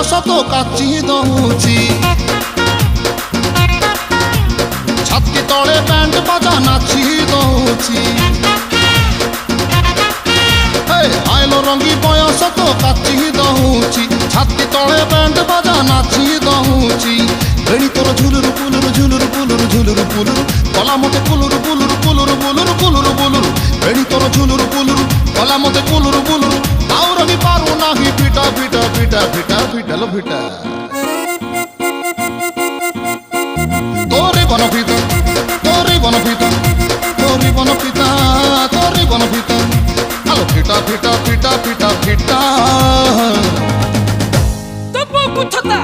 ବୟସ ତ କାଚି ଦଉଛି ଛାତି ତଳେ ବ୍ୟାଣ୍ଡ ବାଜା ନାଚି ଦଉଛି ଆଇଲ ରଙ୍ଗୀ ବୟସ ତ କାଚି ଦଉଛି ଛାତି ତଳେ ବ୍ୟାଣ୍ଡ ବାଜା ନାଚି ଦଉଛି ବେଣୀ ତୋର ଝୁଲୁରୁ ପୁଲୁରୁ ଝୁଲୁରୁ ପୁଲୁରୁ ଝୁଲୁରୁ ପୁଲୁରୁ କଲା ମତେ କୁଲୁରୁ ପୁଲୁରୁ ପୁଲୁରୁ ବୁଲୁରୁ କୁଲୁରୁ ବୁଲୁରୁ ବେଣୀ ତୋର ଝୁଲୁରୁ ପୁଲୁରୁ କଲା ମତେ କୁଲୁରୁ ବୁଲୁରୁ ଆଉ ରହି ପାରୁ ନାହିଁ ଫିଟା ଫିଟା ଫିଟା ଫିଟା ଫିଟାଲ ଫିଟା তোরে বন পিতা তোরে বন পিতা তোরে বন পিতা তোরে বন পিতা আলো ফিটা ফিটা ফিটা ফিটা ফিটা তব্বু কুছতা